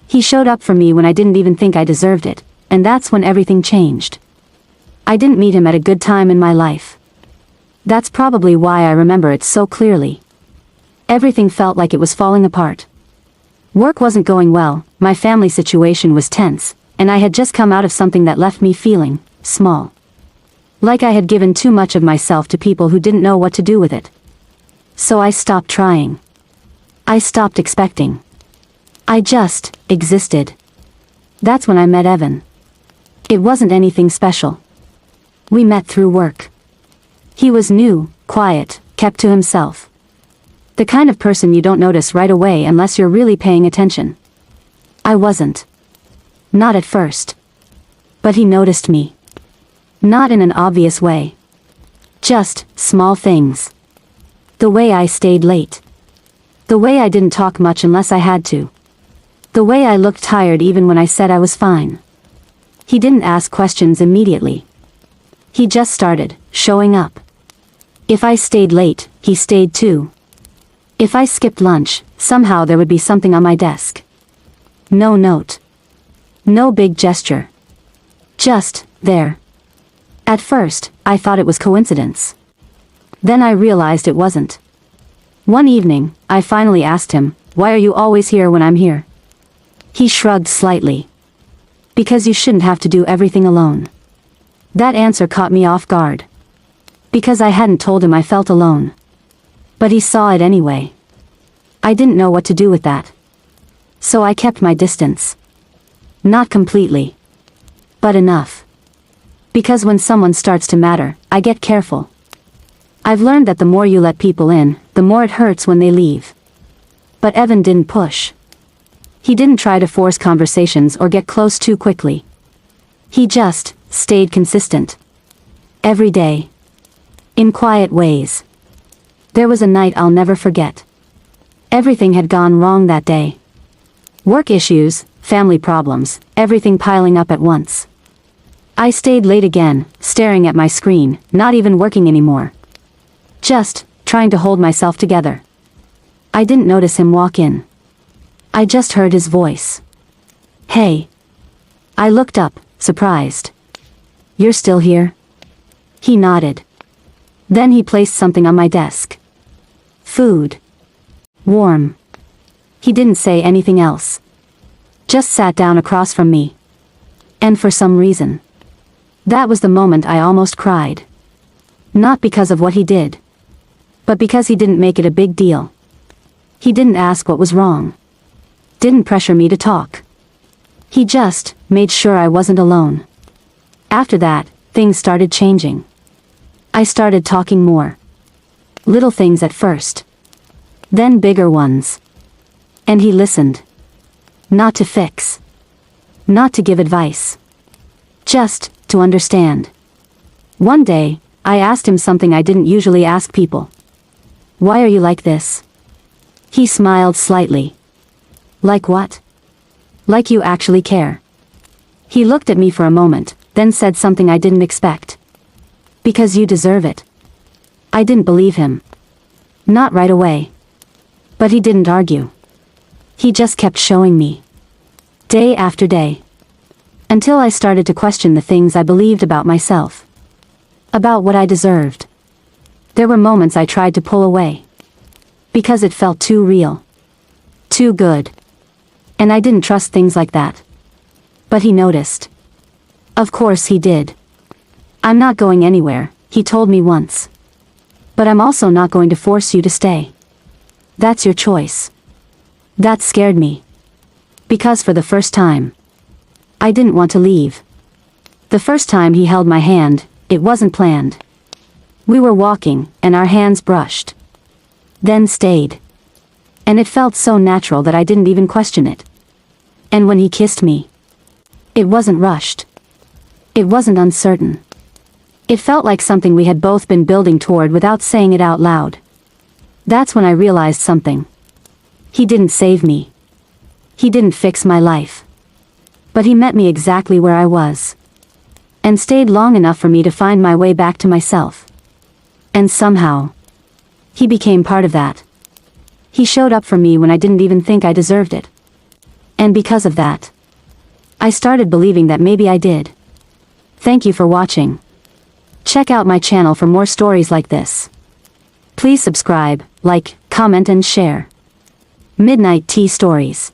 He showed up for me when I didn't even think I deserved it, and that's when everything changed. I didn't meet him at a good time in my life. That's probably why I remember it so clearly. Everything felt like it was falling apart. Work wasn't going well, my family situation was tense, and I had just come out of something that left me feeling small. Like I had given too much of myself to people who didn't know what to do with it. So I stopped trying. I stopped expecting. I just existed. That's when I met Evan. It wasn't anything special. We met through work. He was new, quiet, kept to himself. The kind of person you don't notice right away unless you're really paying attention. I wasn't. Not at first. But he noticed me. Not in an obvious way. Just small things. The way I stayed late. The way I didn't talk much unless I had to. The way I looked tired even when I said I was fine. He didn't ask questions immediately. He just started showing up. If I stayed late, he stayed too. If I skipped lunch, somehow there would be something on my desk. No note. No big gesture. Just there. At first, I thought it was coincidence. Then I realized it wasn't. One evening, I finally asked him, "Why are you always here when I'm here?" He shrugged slightly. "Because you shouldn't have to do everything alone." That answer caught me off guard. Because I hadn't told him I felt alone. But he saw it anyway. I didn't know what to do with that. So I kept my distance. Not completely. But enough. Because when someone starts to matter, I get careful. I've learned that the more you let people in, the more it hurts when they leave. But Evan didn't push. He didn't try to force conversations or get close too quickly. He just stayed consistent. Every day. In quiet ways. There was a night I'll never forget. Everything had gone wrong that day. Work issues, family problems, everything piling up at once. I stayed late again, staring at my screen, not even working anymore. Just trying to hold myself together. I didn't notice him walk in. I just heard his voice. "Hey." I looked up, surprised. "You're still here?" He nodded. Then he placed something on my desk. Food. Warm. He didn't say anything else. Just sat down across from me. And for some reason. That was the moment I almost cried. Not because of what he did. But because he didn't make it a big deal. He didn't ask what was wrong. Didn't pressure me to talk. He just made sure I wasn't alone. After that, things started changing. I started talking more. Little things at first. Then bigger ones. And he listened. Not to fix. Not to give advice. Just to understand. One day, I asked him something I didn't usually ask people. "Why are you like this?" He smiled slightly. "Like what?" "Like you actually care." He looked at me for a moment, then said something I didn't expect. "Because you deserve it." I didn't believe him. Not right away. But he didn't argue. He just kept showing me. Day after day. Until I started to question the things I believed about myself. About what I deserved. There were moments I tried to pull away. Because it felt too real. Too good. And I didn't trust things like that. But he noticed. Of course he did. "I'm not going anywhere," he told me once. "But I'm also not going to force you to stay. That's your choice." That scared me. Because for the first time, I didn't want to leave. The first time he held my hand, it wasn't planned. We were walking, and our hands brushed. Then stayed. And it felt so natural that I didn't even question it. And when he kissed me, it wasn't rushed. It wasn't uncertain. It felt like something we had both been building toward without saying it out loud. That's when I realized something. He didn't save me. He didn't fix my life. But he met me exactly where I was. And stayed long enough for me to find my way back to myself. And somehow, he became part of that. He showed up for me when I didn't even think I deserved it. And because of that, I started believing that maybe I did. Thank you for watching. Check out my channel for more stories like this. Please subscribe, like, comment and share. Midnight Tea Stories.